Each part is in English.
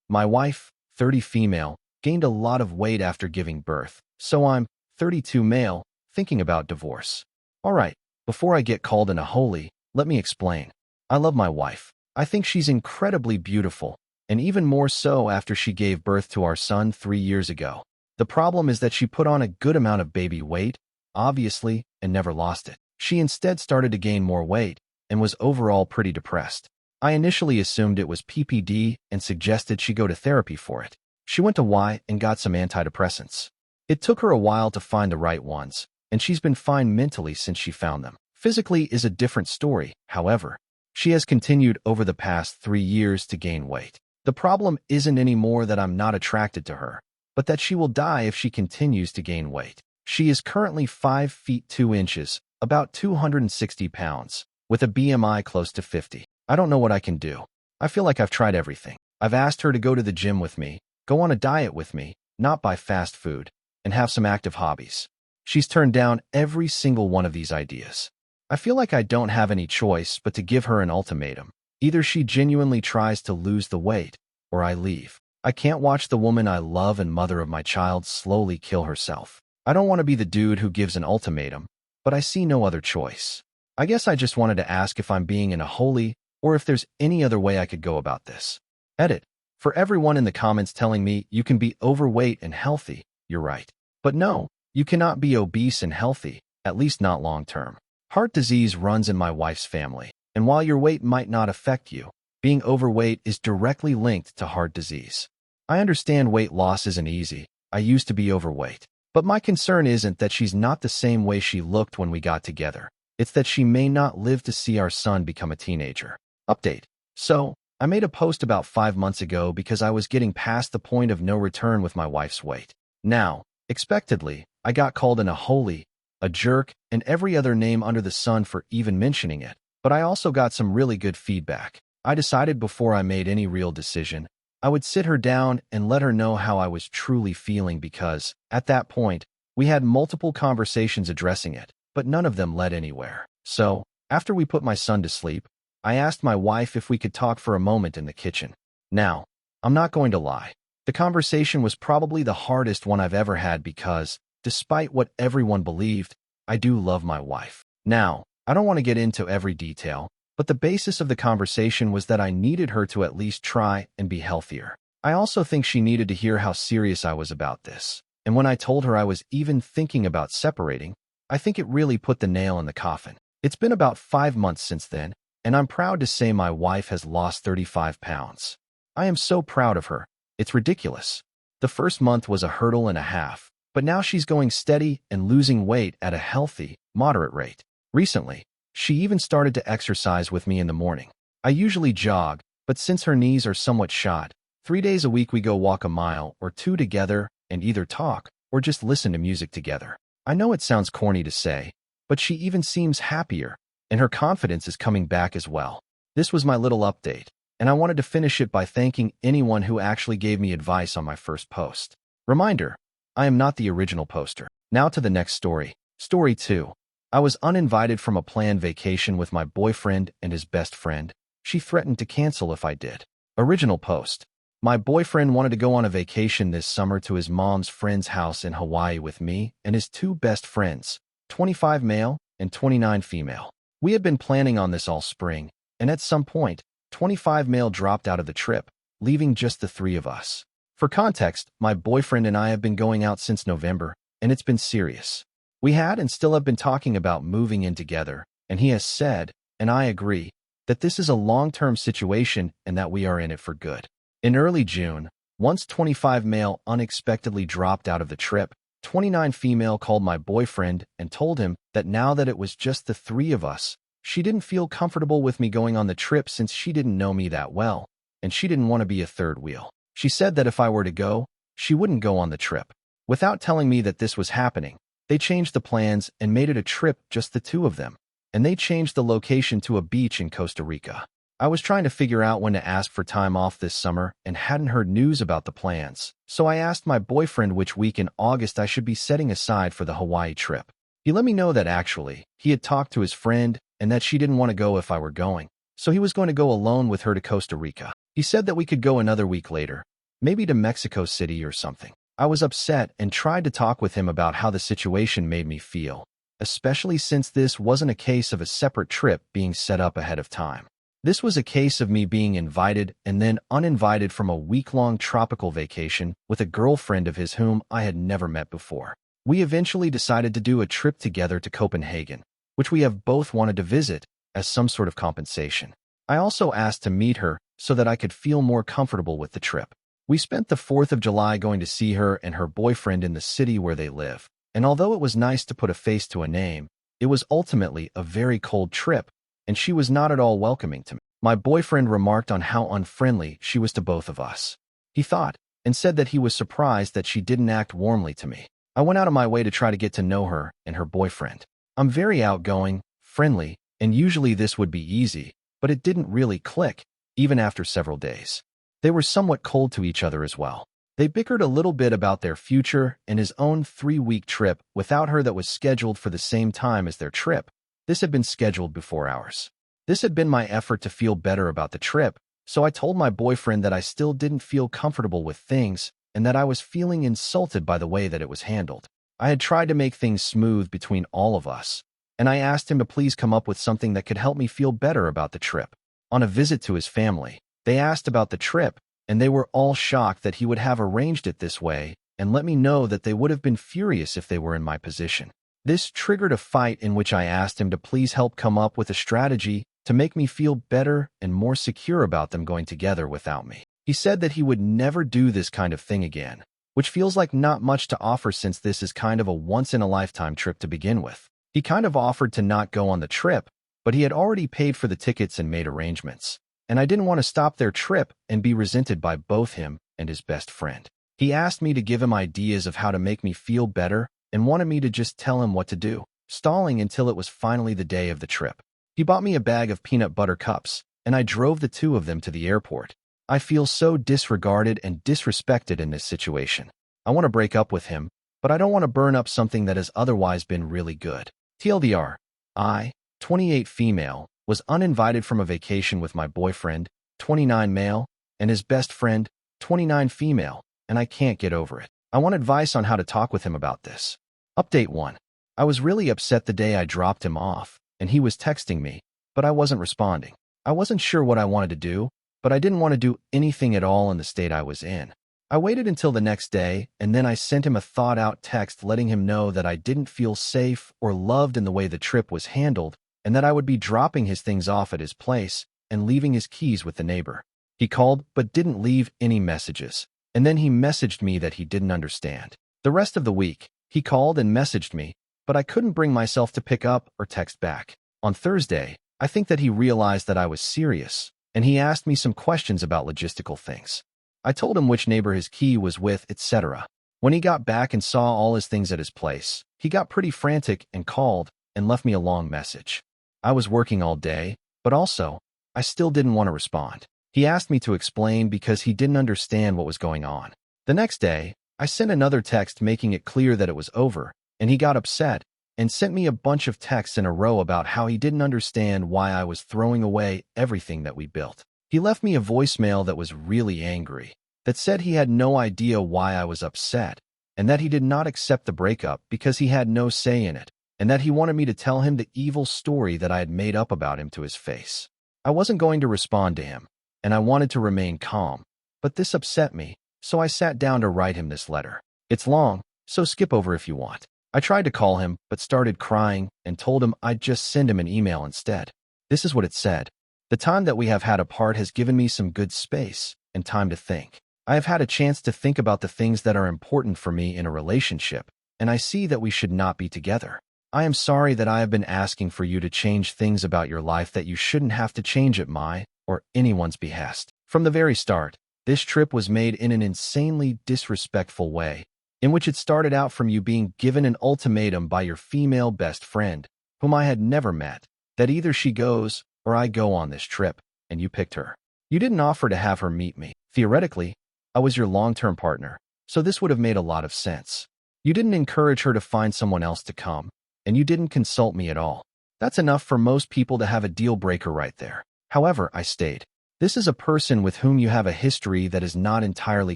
My wife, 30 female, gained a lot of weight after giving birth, so I'm 32 male, thinking about divorce. Alright, before I get called an holy, let me explain. I love my wife. I think she's incredibly beautiful, and even more so after she gave birth to our son 3 years ago. The problem is that she put on a good amount of baby weight, obviously, and never lost it. She instead started to gain more weight and was overall pretty depressed. I initially assumed it was PPD and suggested she go to therapy for it. She went to Y and got some antidepressants. It took her a while to find the right ones, and she's been fine mentally since she found them. Physically is a different story, however. She has continued over the past 3 years to gain weight. The problem isn't anymore that I'm not attracted to her, but that she will die if she continues to gain weight. She is currently 5 feet 2 inches, about 260 pounds, with a BMI close to 50. I don't know what I can do. I feel like I've tried everything. I've asked her to go to the gym with me, go on a diet with me, not buy fast food, and have some active hobbies. She's turned down every single one of these ideas. I feel like I don't have any choice but to give her an ultimatum. Either she genuinely tries to lose the weight, or I leave. I can't watch the woman I love and mother of my child slowly kill herself. I don't want to be the dude who gives an ultimatum, but I see no other choice. I guess I just wanted to ask if I'm being in a holy, or if there's any other way I could go about this. Edit. For everyone in the comments telling me you can be overweight and healthy, you're right. But no, you cannot be obese and healthy, at least not long term. Heart disease runs in my wife's family, and while your weight might not affect you, being overweight is directly linked to heart disease. I understand weight loss isn't easy. I used to be overweight. But my concern isn't that she's not the same way she looked when we got together. It's that she may not live to see our son become a teenager. Update. So, I made a post about 5 months ago because I was getting past the point of no return with my wife's weight. Now, expectedly, I got called an holy, a jerk, and every other name under the sun for even mentioning it. But I also got some really good feedback. I decided before I made any real decision, I would sit her down and let her know how I was truly feeling because, at that point, we had multiple conversations addressing it, but none of them led anywhere. So, after we put my son to sleep, I asked my wife if we could talk for a moment in the kitchen. Now, I'm not going to lie. The conversation was probably the hardest one I've ever had because, despite what everyone believed, I do love my wife. Now, I don't want to get into every detail, but the basis of the conversation was that I needed her to at least try and be healthier. I also think she needed to hear how serious I was about this. And when I told her I was even thinking about separating, I think it really put the nail in the coffin. It's been about 5 months since then, and I'm proud to say my wife has lost 35 pounds. I am so proud of her. It's ridiculous. The first month was a hurdle and a half, but now she's going steady and losing weight at a healthy, moderate rate. Recently, she even started to exercise with me in the morning. I usually jog, but since her knees are somewhat shot, 3 days a week we go walk a mile or 2 together and either talk or just listen to music together. I know it sounds corny to say, but she even seems happier, and her confidence is coming back as well. This was my little update, and I wanted to finish it by thanking anyone who actually gave me advice on my first post. Reminder, I am not the original poster. Now to the next story. Story 2. I was uninvited from a planned vacation with my boyfriend and his best friend. She threatened to cancel if I did. Original post. My boyfriend wanted to go on a vacation this summer to his mom's friend's house in Hawaii with me and his 2 best friends, 25 male and 29 female. We had been planning on this all spring, and at some point, 25 male dropped out of the trip, leaving just the 3 of us. For context, my boyfriend and I have been going out since November, and it's been serious. We had and still have been talking about moving in together, and he has said, and I agree, that this is a long-term situation and that we are in it for good. In early June, once 25 male unexpectedly dropped out of the trip, 29 female called my boyfriend and told him that now that it was just the 3 of us, she didn't feel comfortable with me going on the trip since she didn't know me that well, and she didn't want to be a third wheel. She said that if I were to go, she wouldn't go on the trip. Without telling me that this was happening, they changed the plans and made it a trip just the 2 of them, and they changed the location to a beach in Costa Rica. I was trying to figure out when to ask for time off this summer and hadn't heard news about the plans, so I asked my boyfriend which week in August I should be setting aside for the Hawaii trip. He let me know that actually, he had talked to his friend and that she didn't want to go if I were going, so he was going to go alone with her to Costa Rica. He said that we could go another week later, maybe to Mexico City or something. I was upset and tried to talk with him about how the situation made me feel, especially since this wasn't a case of a separate trip being set up ahead of time. This was a case of me being invited and then uninvited from a week-long tropical vacation with a girlfriend of his whom I had never met before. We eventually decided to do a trip together to Copenhagen, which we have both wanted to visit as some sort of compensation. I also asked to meet her so that I could feel more comfortable with the trip. We spent the 4th of July going to see her and her boyfriend in the city where they live, and although it was nice to put a face to a name, it was ultimately a very cold trip, and she was not at all welcoming to me. My boyfriend remarked on how unfriendly she was to both of us. He thought and said that he was surprised that she didn't act warmly to me. I went out of my way to try to get to know her and her boyfriend. I'm very outgoing, friendly, and usually this would be easy, but it didn't really click, even after several days. They were somewhat cold to each other as well. They bickered a little bit about their future and his own 3-week trip without her that was scheduled for the same time as their trip. This had been scheduled before ours. This had been my effort to feel better about the trip, so I told my boyfriend that I still didn't feel comfortable with things and that I was feeling insulted by the way that it was handled. I had tried to make things smooth between all of us, and I asked him to please come up with something that could help me feel better about the trip. On a visit to his family, they asked about the trip, and they were all shocked that he would have arranged it this way and let me know that they would have been furious if they were in my position. This triggered a fight in which I asked him to please help come up with a strategy to make me feel better and more secure about them going together without me. He said that he would never do this kind of thing again, which feels like not much to offer since this is kind of a once-in-a-lifetime trip to begin with. He kind of offered to not go on the trip, but he had already paid for the tickets and made arrangements, and I didn't want to stop their trip and be resented by both him and his best friend. He asked me to give him ideas of how to make me feel better and wanted me to just tell him what to do, stalling until it was finally the day of the trip. He bought me a bag of peanut butter cups, and I drove the two of them to the airport. I feel so disregarded and disrespected in this situation. I want to break up with him, but I don't want to burn up something that has otherwise been really good. TLDR, I, 28 female, was uninvited from a vacation with my boyfriend, 29 male, and his best friend, 29 female, and I can't get over it. I want advice on how to talk with him about this. Update 1. I was really upset the day I dropped him off, and he was texting me, but I wasn't responding. I wasn't sure what I wanted to do, but I didn't want to do anything at all in the state I was in. I waited until the next day, and then I sent him a thought-out text letting him know that I didn't feel safe or loved in the way the trip was handled, and that I would be dropping his things off at his place and leaving his keys with the neighbor. He called but didn't leave any messages, and then he messaged me that he didn't understand. The rest of the week, he called and messaged me, but I couldn't bring myself to pick up or text back. On Thursday, I think that he realized that I was serious, and he asked me some questions about logistical things. I told him which neighbor his key was with, etc. When he got back and saw all his things at his place, he got pretty frantic and called and left me a long message. I was working all day, but also, I still didn't want to respond. He asked me to explain because he didn't understand what was going on. The next day, I sent another text making it clear that it was over, and he got upset and sent me a bunch of texts in a row about how he didn't understand why I was throwing away everything that we built. He left me a voicemail that was really angry, that said he had no idea why I was upset, and that he did not accept the breakup because he had no say in it, and that he wanted me to tell him the evil story that I had made up about him to his face. I wasn't going to respond to him, and I wanted to remain calm, but this upset me, so I sat down to write him this letter. It's long, so skip over if you want. I tried to call him, but started crying and told him I'd just send him an email instead. This is what it said. The time that we have had apart has given me some good space and time to think. I have had a chance to think about the things that are important for me in a relationship, and I see that we should not be together. I am sorry that I have been asking for you to change things about your life that you shouldn't have to change at my or anyone's behest. From the very start, this trip was made in an insanely disrespectful way, in which it started out from you being given an ultimatum by your female best friend, whom I had never met, that either she goes or I go on this trip, and you picked her. You didn't offer to have her meet me. Theoretically, I was your long-term partner, so this would have made a lot of sense. You didn't encourage her to find someone else to come, and you didn't consult me at all. That's enough for most people to have a deal breaker right there. However, I stayed. This is a person with whom you have a history that is not entirely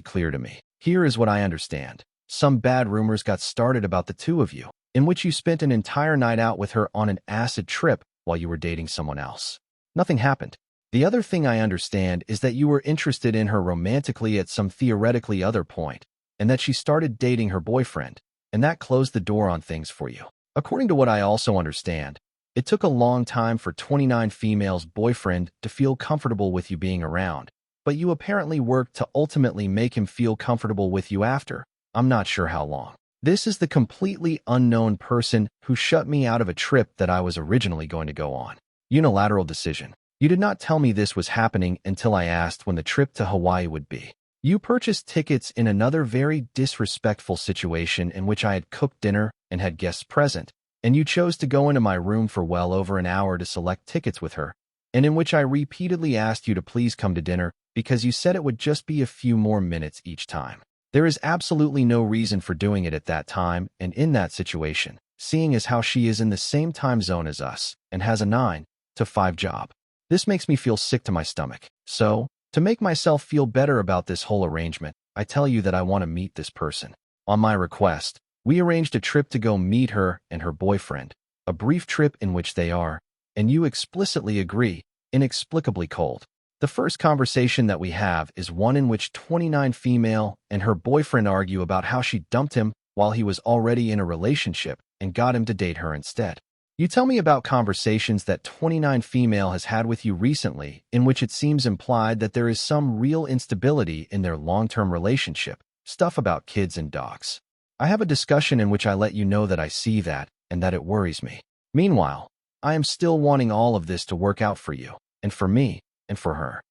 clear to me. Here is what I understand. Some bad rumors got started about the two of you, in which you spent an entire night out with her on an acid trip while you were dating someone else. Nothing happened. The other thing I understand is that you were interested in her romantically at some theoretically other point, and that she started dating her boyfriend, and that closed the door on things for you. According to what I also understand, it took a long time for 29 Female's boyfriend to feel comfortable with you being around, but you apparently worked to ultimately make him feel comfortable with you after. I'm not sure how long. This is the completely unknown person who shut me out of a trip that I was originally going to go on. Unilateral decision. You did not tell me this was happening until I asked when the trip to Hawaii would be. You purchased tickets in another very disrespectful situation in which I had cooked dinner and had guests present, and you chose to go into my room for well over an hour to select tickets with her, and in which I repeatedly asked you to please come to dinner because you said it would just be a few more minutes each time. There is absolutely no reason for doing it at that time and in that situation, seeing as how she is in the same time zone as us and has a 9 to 5 job. This makes me feel sick to my stomach. So, to make myself feel better about this whole arrangement, I tell you that I want to meet this person. On my request, we arranged a trip to go meet her and her boyfriend, a brief trip in which they are, and you explicitly agree, inexplicably cold. The first conversation that we have is one in which 29 Female and her boyfriend argue about how she dumped him while he was already in a relationship and got him to date her instead. You tell me about conversations that 29 Female has had with you recently in which it seems implied that there is some real instability in their long-term relationship, stuff about kids and dogs. I have a discussion in which I let you know that I see that and that it worries me. Meanwhile, I am still wanting all of this to work out for you, and for me, and for her.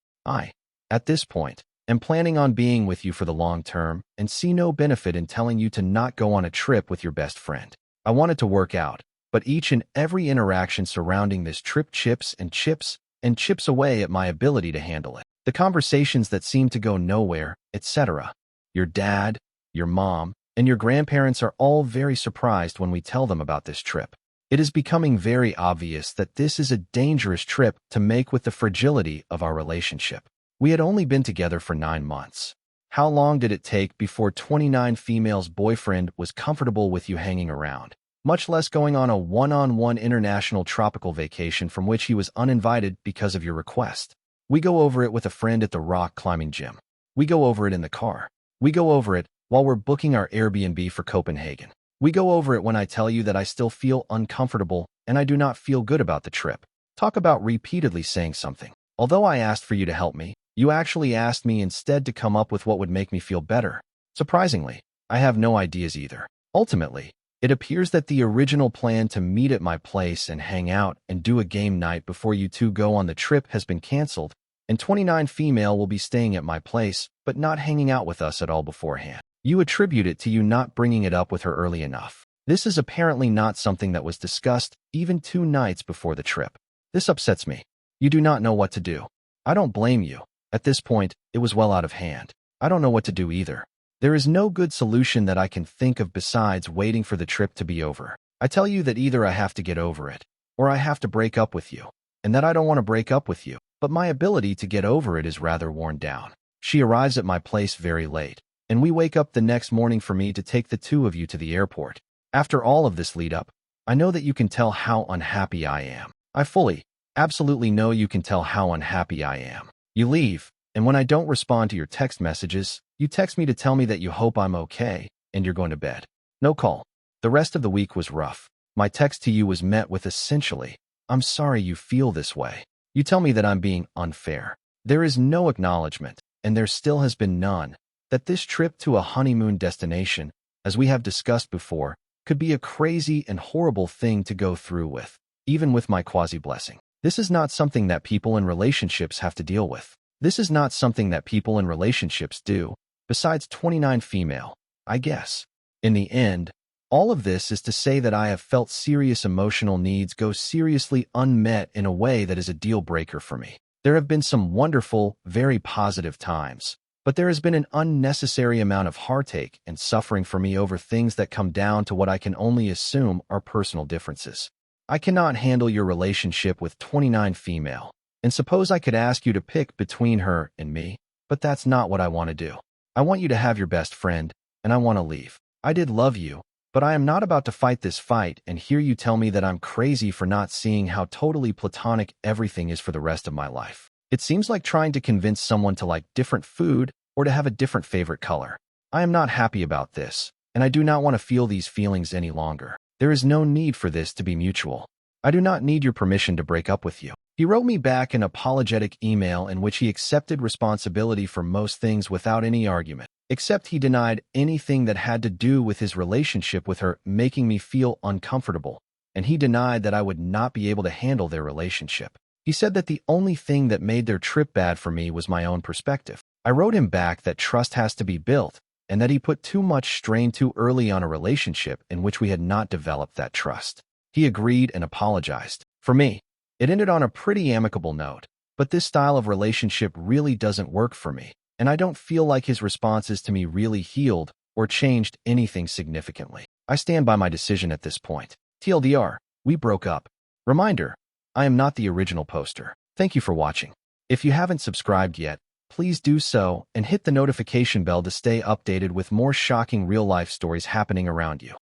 At this point, am planning on being with you for the long term and see no benefit in telling you to not go on a trip with your best friend. I want it to work out, but each and every interaction surrounding this trip chips away at my ability to handle it. The conversations that seem to go nowhere, etc. Your dad, your mom, and your grandparents are all very surprised when we tell them about this trip. It is becoming very obvious that this is a dangerous trip to make with the fragility of our relationship. We had only been together for 9 months. How long did it take before 29 Female's boyfriend was comfortable with you hanging around? Much less going on a one-on-one international tropical vacation from which he was uninvited because of your request. We go over it with a friend at the rock climbing gym. We go over it in the car. We go over it while we're booking our Airbnb for Copenhagen. We go over it when I tell you that I still feel uncomfortable and I do not feel good about the trip. Talk about repeatedly saying something. Although I asked for you to help me, you actually asked me instead to come up with what would make me feel better. Surprisingly, I have no ideas either. Ultimately, it appears that the original plan to meet at my place and hang out and do a game night before you two go on the trip has been canceled, and 29 Female will be staying at my place, but not hanging out with us at all beforehand. You attribute it to you not bringing it up with her early enough. This is apparently not something that was discussed even 2 nights before the trip. This upsets me. You do not know what to do. I don't blame you. At this point, it was well out of hand. I don't know what to do either. There is no good solution that I can think of besides waiting for the trip to be over. I tell you that either I have to get over it, or I have to break up with you, and that I don't want to break up with you, but my ability to get over it is rather worn down. She arrives at my place very late, and we wake up the next morning for me to take the two of you to the airport. After all of this lead up, I know that you can tell how unhappy I am. I fully, absolutely know you can tell how unhappy I am. You leave, and when I don't respond to your text messages, you text me to tell me that you hope I'm okay, and you're going to bed. No call. The rest of the week was rough. My text to you was met with essentially, I'm sorry you feel this way. You tell me that I'm being unfair. There is no acknowledgement, and there still has been none, that this trip to a honeymoon destination, as we have discussed before, could be a crazy and horrible thing to go through with, even with my quasi-blessing. This is not something that people in relationships have to deal with. This is not something that people in relationships do, besides 29 Female, I guess. In the end, all of this is to say that I have felt serious emotional needs go seriously unmet in a way that is a deal breaker for me. There have been some wonderful, very positive times, but there has been an unnecessary amount of heartache and suffering for me over things that come down to what I can only assume are personal differences. I cannot handle your relationship with 29 Female. And suppose I could ask you to pick between her and me, but that's not what I want to do. I want you to have your best friend, and I want to leave. I did love you, but I am not about to fight this fight and hear you tell me that I'm crazy for not seeing how totally platonic everything is for the rest of my life. It seems like trying to convince someone to like different food or to have a different favorite color. I am not happy about this, and I do not want to feel these feelings any longer. There is no need for this to be mutual. I do not need your permission to break up with you. He wrote me back an apologetic email in which he accepted responsibility for most things without any argument, except he denied anything that had to do with his relationship with her making me feel uncomfortable, and he denied that I would not be able to handle their relationship. He said that the only thing that made their trip bad for me was my own perspective. I wrote him back that trust has to be built, and that he put too much strain too early on a relationship in which we had not developed that trust. He agreed and apologized. For me, it ended on a pretty amicable note, but this style of relationship really doesn't work for me, and I don't feel like his responses to me really healed or changed anything significantly. I stand by my decision at this point. TLDR, we broke up. Reminder, I am not the original poster. Thank you for watching. If you haven't subscribed yet, please do so and hit the notification bell to stay updated with more shocking real-life stories happening around you.